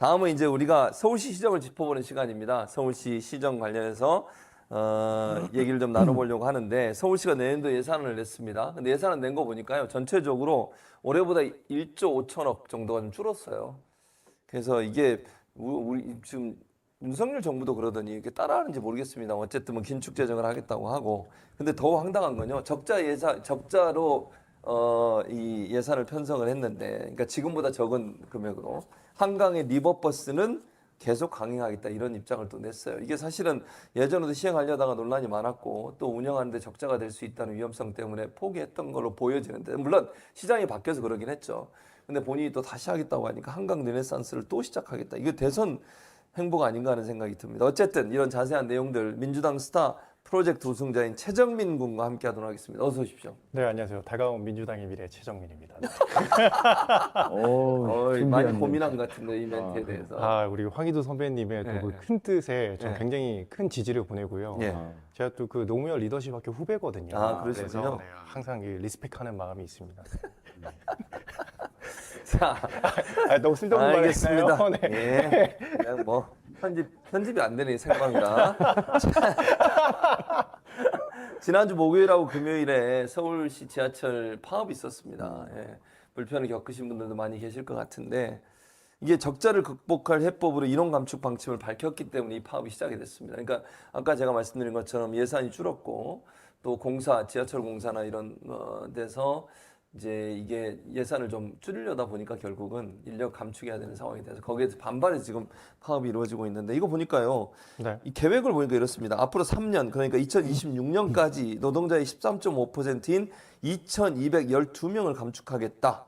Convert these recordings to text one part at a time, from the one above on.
다음은 이제 우리가 서울시 시정을 짚어보는 시간입니다. 서울시 시정 관련해서 얘기를 좀 나눠보려고 하는데 서울시가 내년도 예산을 냈습니다. 근데 예산을 낸 거 보니까요. 전체적으로 올해보다 1조 5천억 정도가 좀 줄었어요. 그래서 이게 우리 지금 윤석열 정부도 그러더니 이렇게 따라하는지 모르겠습니다. 어쨌든 뭐 긴축 재정을 하겠다고 하고. 근데 더 황당한 건요. 적자로 이 예산을 편성을 했는데, 그러니까 지금보다 적은 금액으로 한강의 리버버스는 계속 강행하겠다 이런 입장을 또 냈어요. 이게 사실은 예전에도 시행하려다가 논란이 많았고 또 운영하는데 적자가 될 수 있다는 위험성 때문에 포기했던 걸로 보여지는데, 물론 시장이 바뀌어서 그러긴 했죠. 근데 본인이 또 다시 하겠다고 하니까 한강 르네상스를 또 시작하겠다. 이게 대선 행보가 아닌가 하는 생각이 듭니다. 어쨌든 이런 자세한 내용들 민주당 스타 프로젝트 우승자인 최정민 군과 함께 하도록 하겠습니다. 어서 오십시오. 네, 안녕하세요. 다가온 민주당의 미래 최정민입니다. 많이 고민한 것 같은데 이 멘트에 대해서. 우리 황희도 선배님의 네. 또 큰 뜻에 좀 네. 굉장히 큰 지지를 보내고요. 예. 제가 또 그 노무현 리더십 학교 후배거든요. 그러시군요. 그래서 네, 항상 리스펙하는 마음이 있습니다. 자, 너무 쓸데없는 말 알겠습니다. 했나요? 네. 예. 그냥 뭐 편집이 안 되는 생방이라. 지난주 목요일하고 금요일에 서울시 지하철 파업이 있었습니다. 예. 불편을 겪으신 분들도 많이 계실 것 같은데 이게 적자를 극복할 해법으로 인원 감축 방침을 밝혔기 때문에 이 파업이 시작이 됐습니다. 그러니까 아까 제가 말씀드린 것처럼 예산이 줄었고 또 지하철 공사나 이런 데서 이제 이게 예산을 좀 줄이려다 보니까 결국은 인력 감축해야 되는 상황이 돼서 거기에서 반발해서 지금 파업이 이루어지고 있는데, 이거 보니까요. 네. 이 계획을 보니까 이렇습니다. 앞으로 3년, 그러니까 2026년까지 노동자의 13.5%인 2,212명을 감축하겠다.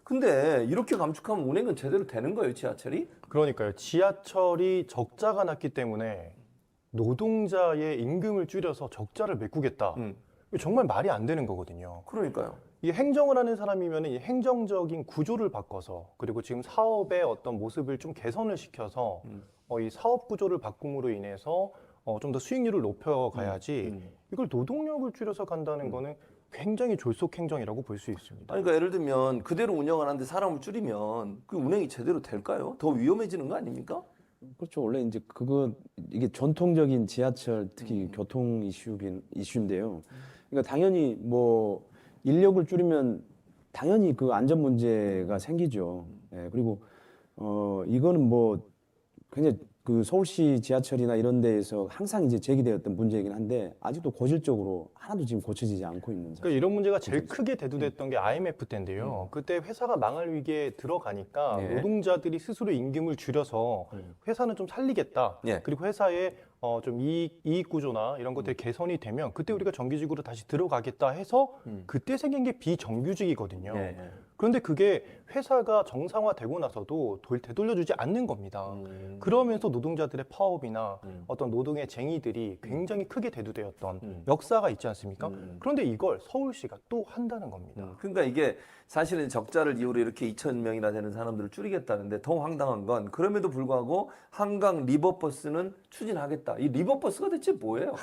근데 이렇게 감축하면 운행은 제대로 되는 거예요, 지하철이? 그러니까요. 지하철이 적자가 났기 때문에 노동자의 임금을 줄여서 적자를 메꾸겠다. 이거 정말 말이 안 되는 거거든요. 그러니까요. 이 행정을 하는 사람이면 이 행정적인 구조를 바꿔서, 그리고 지금 사업의 어떤 모습을 좀 개선을 시켜서 이 사업 구조를 바꿈으로 인해서 좀 더 수익률을 높여가야지 이걸 노동력을 줄여서 간다는 거는 굉장히 졸속 행정이라고 볼 수 있습니다. 그러니까 예를 들면 그대로 운영을 하는데 사람을 줄이면 그 운행이 제대로 될까요? 더 위험해지는 거 아닙니까? 그렇죠. 원래 이제 이게 전통적인 지하철 특히 교통 이슈인데요. 그러니까 당연히 뭐 인력을 줄이면 당연히 그 안전 문제가 생기죠. 예, 그리고 이거는 뭐 굉장히 그 서울시 지하철이나 이런 데에서 항상 이제 제기되었던 문제이긴 한데 아직도 고질적으로 하나도 지금 고쳐지지 않고 있는 그러니까 사실. 이런 문제가 제일 크게 대두됐던 게 IMF 때인데요. 그때 회사가 망할 위기에 들어가니까 네. 노동자들이 스스로 임금을 줄여서 회사는 좀 살리겠다. 예. 그리고 회사의 좀 이익 구조나 이런 것들이 개선이 되면 그때 우리가 정규직으로 다시 들어가겠다 해서 그때 생긴 게 비정규직이거든요. 예. 그런데 그게 회사가 정상화되고 나서도 되돌려주지 않는 겁니다. 그러면서 노동자들의 파업이나 어떤 노동의 쟁의들이 굉장히 크게 대두되었던 역사가 있지 않습니까? 그런데 이걸 서울시가 또 한다는 겁니다. 그러니까 이게 사실은 적자를 이유로 이렇게 2,000명이나 되는 사람들을 줄이겠다는데 더 황당한 건 그럼에도 불구하고 한강 리버버스는 추진하겠다. 이 리버버스가 대체 뭐예요?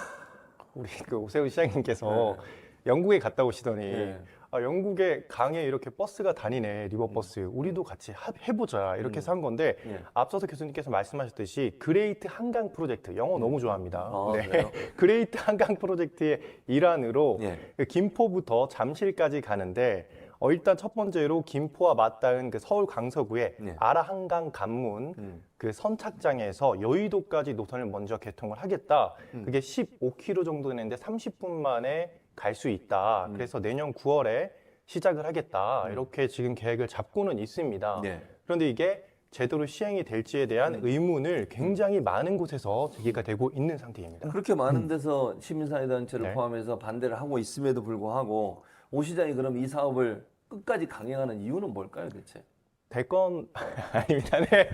우리 그 오세훈 시장님께서 영국에 갔다 오시더니 네. 영국의 강에 이렇게 버스가 다니네, 리버버스. 우리도 같이 해보자. 이렇게 해서 한 건데, 앞서서 교수님께서 말씀하셨듯이 그레이트 한강 프로젝트, 영어 너무 좋아합니다. 그래요? 그레이트 한강 프로젝트의 일환으로 예. 그 김포부터 잠실까지 가는데, 일단 첫 번째로 김포와 맞닿은 그 서울 강서구의 아라 한강 관문 그 선착장에서 여의도까지 노선을 먼저 개통을 하겠다. 그게 15km 정도 되는데 30분 만에 갈 수 있다. 그래서 내년 9월에 시작을 하겠다. 이렇게 지금 계획을 잡고는 있습니다. 네. 그런데 이게 제대로 시행이 될지에 대한 의문을 굉장히 많은 곳에서 제기가 되고 있는 상태입니다. 그렇게 많은 데서 시민사회단체를 네. 포함해서 반대를 하고 있음에도 불구하고 오 시장이 그럼 이 사업을 끝까지 강행하는 이유는 뭘까요, 대체? 대권 아닙니다. 네.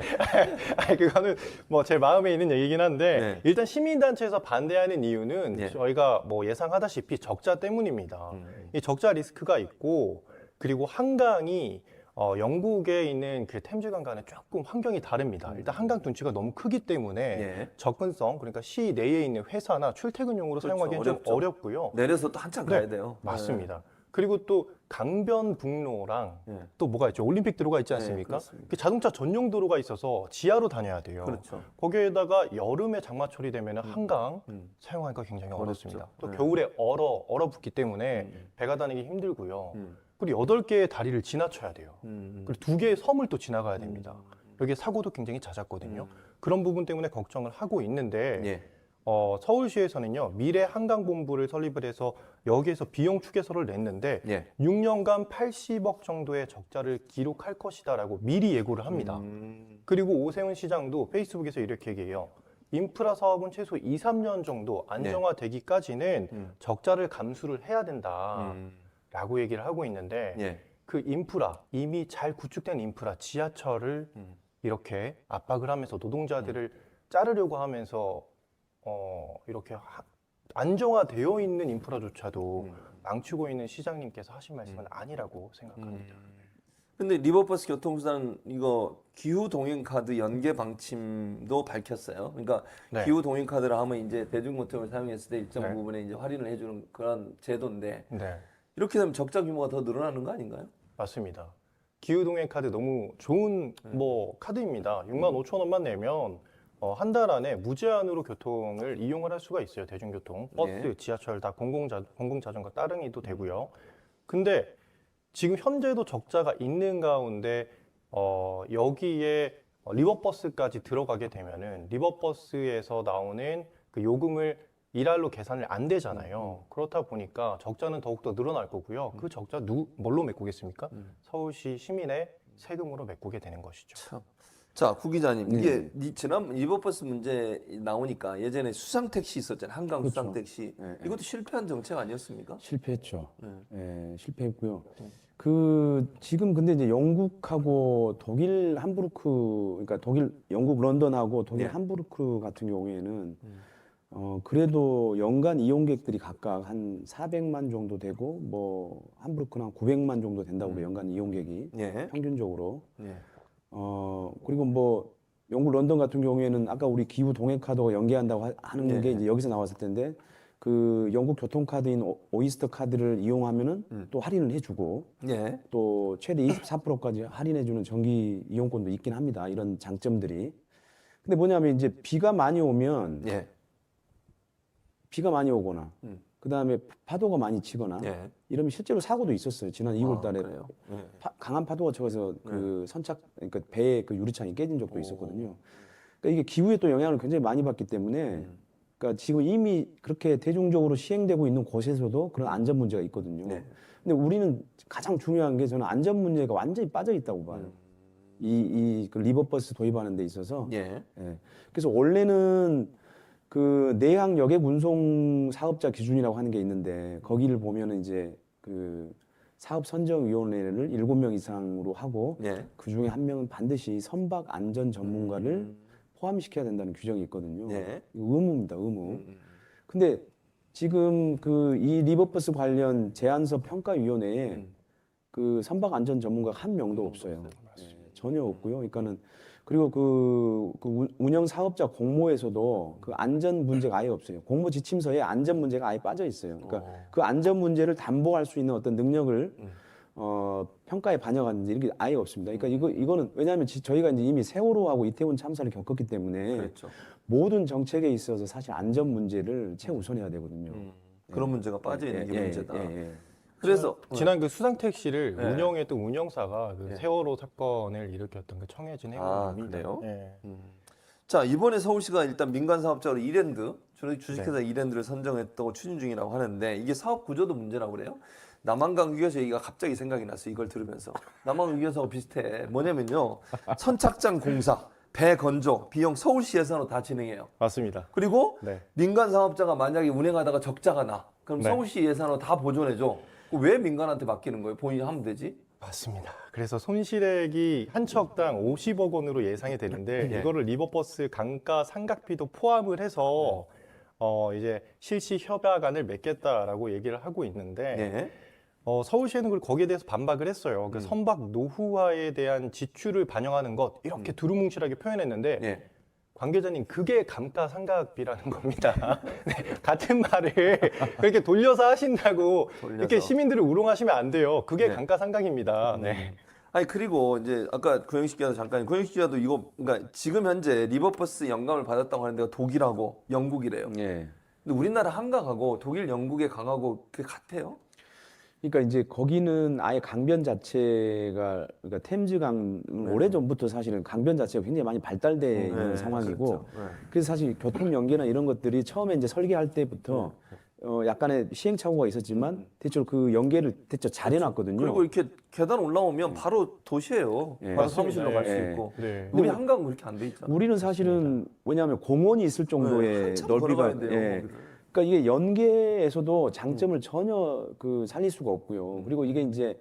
그거는 뭐 제 마음에 있는 얘기긴 한데 네. 일단 시민단체에서 반대하는 이유는 네. 저희가 뭐 예상하다시피 적자 때문입니다. 이 적자 리스크가 있고 그리고 한강이 영국에 있는 그 템즈강과는 조금 환경이 다릅니다. 일단 한강 둔치가 너무 크기 때문에 예. 접근성, 그러니까 시 내에 있는 회사나 출퇴근용으로 그렇죠. 사용하기는 어렵죠. 좀 어렵고요. 내려서 또 한참 네, 가야 돼요. 맞습니다. 그리고 또 강변북로랑 예. 또 뭐가 있죠? 올림픽 도로가 있지 네, 않습니까? 그렇습니다. 그 자동차 전용 도로가 있어서 지하로 다녀야 돼요. 그렇죠. 거기에다가 여름에 장마철이 되면 한강 음. 사용하기가 굉장히 어렵죠. 어렵습니다. 또 네. 겨울에 얼어붙기 때문에 배가 다니기 힘들고요. 음. 그리고 8개의 다리를 지나쳐야 돼요. 그리고 2개의 섬을 또 지나가야 됩니다. 여기에 사고도 굉장히 잦았거든요. 그런 부분 때문에 걱정을 하고 있는데 예. 서울시에서는요, 미래 한강본부를 설립을 해서 여기에서 비용 추계서를 냈는데 예. 6년간 80억 정도의 적자를 기록할 것이다라고 미리 예고를 합니다. 그리고 오세훈 시장도 페이스북에서 이렇게 얘기해요. 인프라 사업은 최소 2, 3년 정도 안정화되기까지는 적자를 감수를 해야 된다라고 얘기를 하고 있는데 예. 그 인프라, 이미 잘 구축된 인프라, 지하철을 이렇게 압박을 하면서 노동자들을 자르려고 하면서 이렇게 안정화되어 있는 인프라조차도 망치고 있는 시장님께서 하신 말씀은 아니라고 생각합니다. 근데 리버버스 교통수단 이거 기후 동행 카드 연계 방침도 밝혔어요. 그러니까 네. 기후 동행 카드를 하면 이제 대중교통을 사용했을 때 일정 네. 부분에 이제 할인을 해주는 그런 제도인데 네, 이렇게 되면 적자 규모가 더 늘어나는 거 아닌가요? 맞습니다. 기후동행 카드 너무 좋은 카드입니다. 6만 5천 원만 내면 한 달 안에 무제한으로 교통을 이용을 할 수가 있어요. 대중교통, 버스, 네. 지하철 다 공공자전거 따릉이도 되고요. 근데 지금 현재도 적자가 있는 가운데 여기에 리버버스까지 들어가게 되면은 리버버스에서 나오는 그 요금을 일할로 계산을 안 되잖아요. 그렇다 보니까 적자는 더욱더 늘어날 거고요. 그 적자 뭘로 메꾸겠습니까? 서울시 시민의 세금으로 메꾸게 되는 것이죠. 참. 자, 구 기자님, 이게 지난 리버버스 문제 나오니까 예전에 수상택시 있었잖아요. 한강 그렇죠. 수상택시. 네, 이것도 실패한 정책 아니었습니까? 실패했죠. 네. 예, 실패했고요. 지금 근데 이제 영국하고 독일 함부르크, 그러니까 영국 런던하고 독일 네. 함부르크 같은 경우에는 그래도 연간 이용객들이 각각 한 400만 정도 되고 뭐 함부르크는 한 900만 정도 된다고 그래요. 연간 이용객이 예. 평균적으로. 예. 그리고 뭐 영국 런던 같은 경우에는 아까 우리 기후 동행 카드와 연계한다고 하는 네. 게 이제 여기서 나왔을 텐데 그 영국 교통카드인 오이스터 카드를 이용하면은 또 할인을 해주고 예. 또 최대 24%까지 할인해주는 정기 이용권도 있긴 합니다. 이런 장점들이. 근데 뭐냐면 이제 비가 많이 오면 예. 비가 많이 오거나 그다음에 파도가 많이 치거나 예. 이러면 실제로 사고도 있었어요. 지난 2월 달에 그래요? 예. 강한 파도가 쳐서 그 그러니까 배의 그 유리창이 깨진 적도 있었거든요. 그러니까 이게 기후에 또 영향을 굉장히 많이 받기 때문에 그러니까 지금 이미 그렇게 대중적으로 시행되고 있는 곳에서도 그런 안전 문제가 있거든요. 네. 근데 우리는 가장 중요한 게 저는 안전 문제가 완전히 빠져 있다고 봐요. 그 리버버스 도입하는 데 있어서. 예. 예. 그래서 원래는 그 내항 여객 운송 사업자 기준이라고 하는 게 있는데 거기를 보면은 이제 그 사업 선정 위원회를 7명 이상으로 하고 예. 그 중에 한 명은 반드시 선박 안전 전문가를 포함시켜야 된다는 규정이 있거든요. 예. 이거 의무입니다, 의무. 근데 지금 이 리버버스 관련 제안서 평가위원회에 그 선박 안전 전문가가 한 명도 없어요. 예, 전혀 없고요. 그러니까는 그리고 그 운영 사업자 공모에서도 그 안전 문제가 아예 없어요. 공모 지침서에 안전 문제가 아예 빠져 있어요. 그러니까 그 안전 문제를 담보할 수 있는 어떤 능력을 평가에 반영하는지 이렇게 아예 없습니다. 그러니까 이거는 왜냐하면 저희가 이제 이미 세월호하고 이태원 참사를 겪었기 때문에 그렇죠. 모든 정책에 있어서 사실 안전 문제를 최우선해야 되거든요. 그런 문제가 빠져 있는 게 문제다. 예. 그래서 지난 그 수상택시를 네. 운영했던 운영사가 그 세월호 사건을 일으켰던 그 청해진 해운입니다. 그래요? 예. 자, 이번에 서울시가 일단 민간 사업자로 이랜드, 주식회사 이랜드를 선정했다고 추진 중이라고 하는데 이게 사업 구조도 문제라고 그래요. 남한강 휴게소 얘기가 갑자기 생각이 났어요. 이걸 들으면서. 남한강 휴게소하고 비슷해. 뭐냐면요. 선착장 공사, 배 건조, 비용 서울시 예산으로 다 진행해요. 맞습니다. 그리고 네. 민간 사업자가 만약에 운행하다가 적자가 나. 그럼 네. 서울시 예산으로 다 보존해줘. 왜 민간한테 맡기는 거예요? 본인이 하면 되지? 맞습니다. 그래서 손실액이 한 척당 50억 원으로 예상이 되는데 예. 이거를 리버버스 강가 상각비도 포함을 해서 이제 실시 협약안을 맺겠다라고 얘기를 하고 있는데 예. 서울시에는 거기에 대해서 반박을 했어요. 그 선박 노후화에 대한 지출을 반영하는 것 이렇게 두루뭉실하게 표현했는데 예. 관계자님 그게 감가상각비라는 겁니다. 네, 같은 말을 그렇게 돌려서 하신다고 이렇게 시민들을 우롱하시면 안 돼요. 그게 네. 감가상각입니다. 네. 아니 그리고 이제 아까 고영식 기자도 잠깐 고영식 기자도 이거 그러니까 지금 현재 리버버스 영감을 받았다고 하는 데가 독일하고 영국이래요. 예. 근데 우리나라 한강하고 독일 영국의 강하고 그게 같아요? 그러니까 이제 거기는 아예 강변 자체가 그러니까 템즈강 오래 전부터 사실은 강변 자체가 굉장히 많이 발달돼 있는 상황이고 그렇죠. 네. 그래서 사실 교통 연계나 이런 것들이 처음에 이제 설계할 때부터 약간의 시행착오가 있었지만 대체로 그 연계를 대체 잘 해놨거든요. 그리고 이렇게 계단 올라오면 바로 도시예요. 예. 바로 사무실로 갈 수 예. 있고. 네. 우리 한강은 그렇게 안 돼 있잖아. 우리는 사실은 왜냐하면 공원이 있을 정도의 한참 넓이가 걸어가야 돼요, 예. 거기를. 그러니까 이게 연계에서도 장점을 전혀 살릴 수가 없고요. 그리고 이게 이제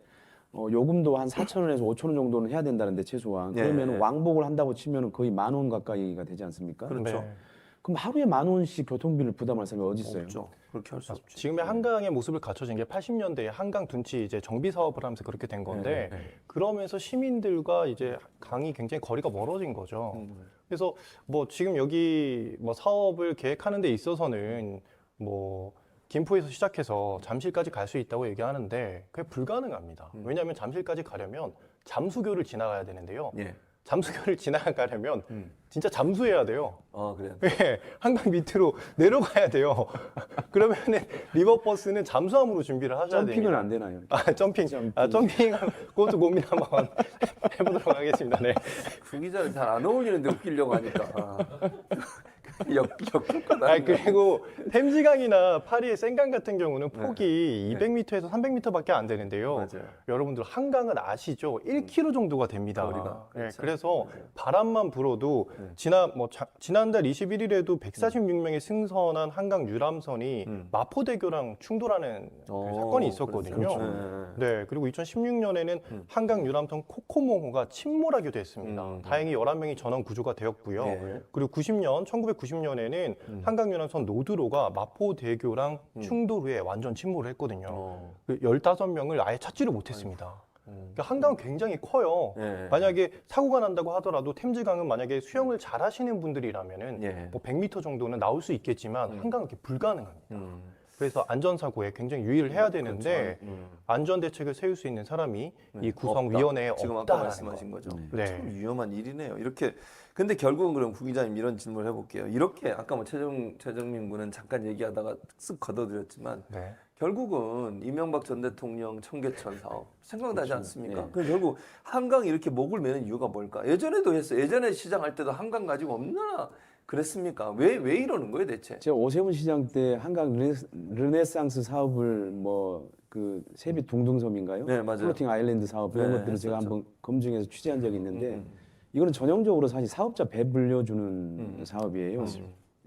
요금도 한 4,000원에서 5,000원 정도는 해야 된다는데 최소한 예. 그러면 왕복을 한다고 치면 거의 10,000원 가까이가 되지 않습니까? 그렇죠. 네. 그럼 하루에 10,000원씩 교통비를 부담할 사람이 어디 있어요? 없죠. 그렇게 할 수 없죠. 지금의 한강의 모습을 갖춰진 게 80년대에 한강 둔치 이제 정비 사업을 하면서 그렇게 된 건데 그러면서 시민들과 이제 강이 굉장히 거리가 멀어진 거죠. 그래서 뭐 지금 여기 뭐 사업을 계획하는 데 있어서는 뭐 김포에서 시작해서 잠실까지 갈 수 있다고 얘기하는데 그게 불가능합니다. 왜냐하면 잠실까지 가려면 잠수교를 지나가야 되는데요. 예. 잠수교를 지나가려면 진짜 잠수해야 돼요. 아 그래요. 예, 한강 밑으로 내려가야 돼요. 그러면은 리버버스는 잠수함으로 준비를 하셔야 됩니다. 점핑은 안 되나요? 아, 점핑. 아, 점핑. 그것도 고민 한번 해보도록 하겠습니다. 네. 그 기자는 잘 안 어울리는데 웃기려고 하니까. 역효과다. 아, 그리고 템지강이나 파리의 센강 같은 경우는 폭이 200m에서 300m밖에 안 되는데요. 맞아요. 여러분들 한강은 아시죠? 1km 정도가 됩니다. 거리가. 예, 그렇죠. 그래서 바람만 불어도 지난달 21일에도 146명이 승선한 한강 유람선이 마포대교랑 충돌하는 그 사건이 있었거든요. 그렇죠. 네, 그리고 2016년에는 한강 유람선 코코몽호가 침몰하기도 했습니다. 다행히 11명이 전원 구조가 되었고요. 예. 그리고 1990년에는 한강 유람선 노드로가 마포대교랑 충돌 후에 완전 침몰을 했거든요. 그 15명을 아예 찾지를 못했습니다. 그러니까 한강은 굉장히 커요. 예. 만약에 사고가 난다고 하더라도 템즈강은 만약에 수영을 잘 하시는 분들이라면은 예. 뭐 100m 정도는 나올 수 있겠지만 한강은 그게 불가능합니다. 그래서 안전사고에 굉장히 유의를 해야 되는데 안전대책을 세울 수 있는 사람이 이 구성위원회에 없다. 지금 아까 없다라는 말씀하신 거. 거죠. 네. 참 위험한 일이네요. 이렇게 근데 결국은 그럼 구 기자님 이런 질문을 해볼게요. 이렇게 아까 뭐 최정민 군은 잠깐 얘기하다가 쓱 걷어들였지만 네. 결국은 이명박 전 대통령 청계천 사업 생각나지 않습니까? 네. 그럼 결국 한강이 이렇게 목을 매는 이유가 뭘까? 예전에도 했어요. 예전에 시장할 때도 한강 가지고 얼마나 그랬습니까? 왜 이러는 거예요, 대체? 제가 오세훈 시장 때 한강 르네상스 사업을 뭐 그 세빛 둥둥섬인가요? 네, 맞아요. 플로팅 아일랜드 사업 이런 네, 것들을 제가 했었죠. 한번 검증해서 취재한 적이 있는데 이거는 전형적으로 사실 사업자 배불려주는 사업이에요.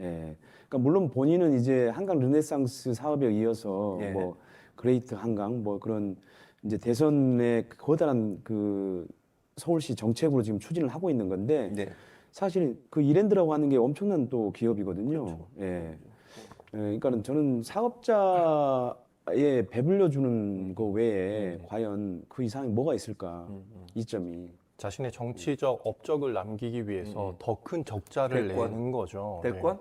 예. 그러니까 물론 본인은 이제 한강 르네상스 사업에 이어서 예. 뭐 그레이트 한강 뭐 그런 이제 대선의 거대한 그 서울시 정책으로 지금 추진을 하고 있는 건데 네. 사실 그 이랜드라고 하는 게 엄청난 또 기업이거든요. 그렇죠. 예. 그러니까는 저는 사업자에 배불려주는 거 외에 과연 그 이상이 뭐가 있을까 이점이. 자신의 정치적 업적을 남기기 위해서 더 큰 적자를 대권? 내는 거죠. 대권?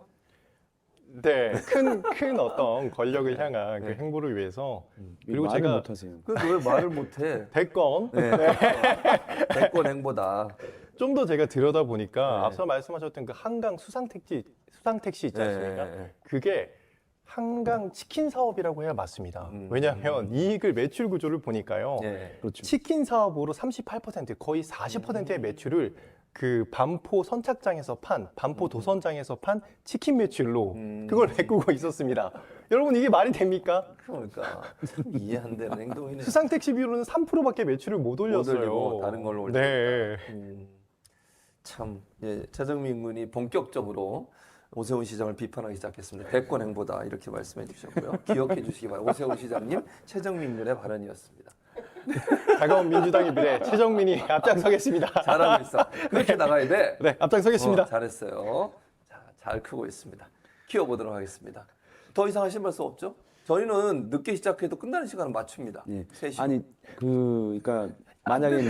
네, 큰 어떤 권력을 향한 그 행보를 위해서 그리고 말을 제가 못하세요. 왜 말을 못해? 대권 네. 대권 행보다. 좀 더 제가 들여다 보니까 네. 앞서 말씀하셨던 그 한강 수상택시 있지 않습니까? 네. 그게 한강 치킨 사업이라고 해야 맞습니다. 왜냐하면 이익을 매출 구조를 보니까요. 네. 그렇죠. 치킨 사업으로 38% 거의 40%의 매출을 그 반포 선착장에서 반포 도선장에서 판 치킨 매출로 그걸 메꾸고 있었습니다. 여러분 이게 말이 됩니까? 그러니까 참 이해 안 되는 행동이네. 수상택시비로는 3%밖에 매출을 못 올렸어요. 올리고 다른 걸로 올리니까. 네. 참 최정민 군이 본격적으로 오세훈 시장을 비판하기 시작했습니다. 대권 행보다 이렇게 말씀해 주셨고요. 기억해 주시기 바랍니다. 오세훈 시장님, 최정민 군의 발언이었습니다. 다가온 민주당의 미래 최정민이 앞장서겠습니다. 잘하고 있어. 그렇게 나가야 돼. 네, 앞장서겠습니다. 잘했어요. 자, 잘 크고 있습니다. 키워보도록 하겠습니다. 더 이상 하실 말씀 없죠? 저희는 늦게 시작해도 끝나는 시간은 맞춥니다. 예. 3시. 아니 그러니까 만약에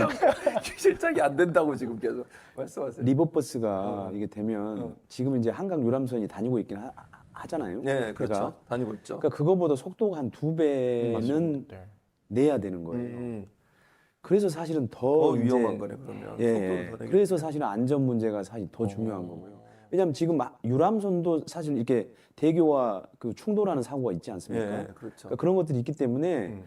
실장이 안 된다고 지금 계속 말씀하세요. 리버버스가 이게 되면 지금 이제 한강 유람선이 다니고 있긴 하잖아요. 네, 그렇죠. 그러니까, 다니고 있죠. 그러니까 그거보다 속도가 한 2배는 맞습니다. 네. 내야 되는 거예요. 그래서 사실은 더 더 위험한 이제, 거네 그러면. 예, 속도도 더 내게 그래서 사실은 안전 문제가 사실 더 중요한 거고요. 왜냐하면 지금 유람선도 사실 이렇게 대교와 그 충돌하는 사고가 있지 않습니까? 예, 그렇죠. 그러니까 그런 것들이 있기 때문에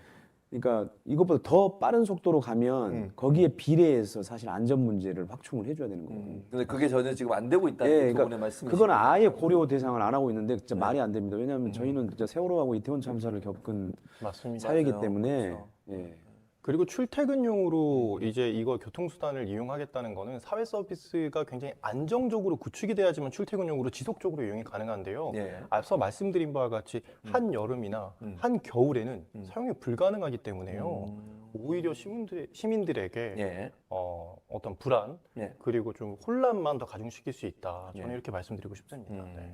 그러니까 이것보다 더 빠른 속도로 가면 거기에 비례해서 사실 안전 문제를 확충을 해줘야 되는 거고. 근데 그게 전혀 지금 안 되고 있다는 예, 두 그러니까 분의 말씀이시죠. 그건 아예 고려 대상을 안 하고 있는데 진짜 말이 안 됩니다. 왜냐하면 저희는 진짜 세월호하고 이태원 참사를 겪은 맞습니다. 사회이기 맞아요. 때문에 그렇죠. 예. 그리고 출퇴근용으로 이제 이거 교통수단을 이용하겠다는 거는 사회 서비스가 굉장히 안정적으로 구축이 돼야지만 출퇴근용으로 지속적으로 이용이 가능한데요. 예. 앞서 말씀드린 바와 같이 한 여름이나 한 겨울에는 사용이 불가능하기 때문에요. 오히려 시민들에게 예. 어떤 불안 예. 그리고 좀 혼란만 더 가중시킬 수 있다. 저는 이렇게 말씀드리고 싶습니다. 네.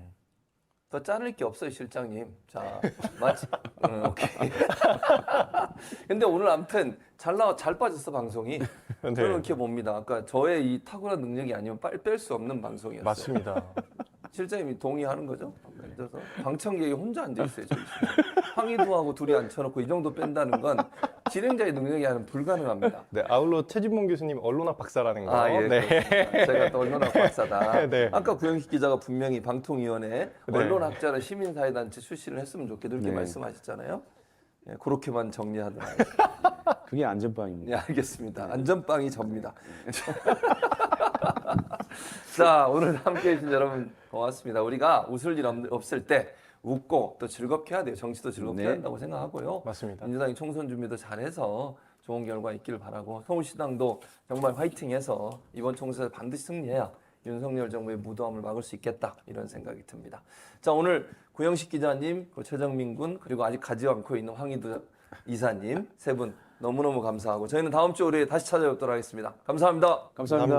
더 자를 게 없어요, 실장님. 자, 맞지? 오케이. 근데 오늘 아무튼 잘 빠졌어, 방송이. 저는 이렇게 봅니다. 아까 저의 이 탁월한 능력이 아니면 뺄 수 없는 방송이었어요. 맞습니다. 실장님이 동의하는 거죠? 예를 들어서 방청객이 혼자 앉아있어요, 저기. 황희도하고 둘이 앉혀놓고 이 정도 뺀다는 건 진행자의 능력이 아니면 불가능합니다. 네, 아울러 최진봉 교수님 언론학 박사라는 거. 아, 예. 네. 그렇습니다. 제가 또 언론학 박사다. 네. 아까 구영식 기자가 분명히 방통위원회 언론학자를 시민사회단체 출신을 했으면 좋겠다 이렇게 네. 말씀하셨잖아요. 예, 그렇게만 정리하더라고요. 그게 안전빵입니다. 네, 알겠습니다. 안전빵이 접니다. 자, 오늘 함께해 주신 여러분 고맙습니다. 우리가 웃을 일 없을 때 웃고 또 즐겁게 해야 돼요. 정치도 즐겁게 네. 한다고 생각하고요. 맞습니다. 민주당이 총선 준비도 잘해서 좋은 결과 있기를 바라고 서울시당도 정말 화이팅해서 이번 총선에서 반드시 승리해야 윤석열 정부의 무도함을 막을 수 있겠다 이런 생각이 듭니다. 자, 오늘 구영식 기자님, 최정민 군 그리고 아직 가지 않고 있는 황희도 이사님 세 분 너무너무 감사하고 저희는 다음 주 월요일에 다시 찾아뵙도록 하겠습니다. 감사합니다. 감사합니다.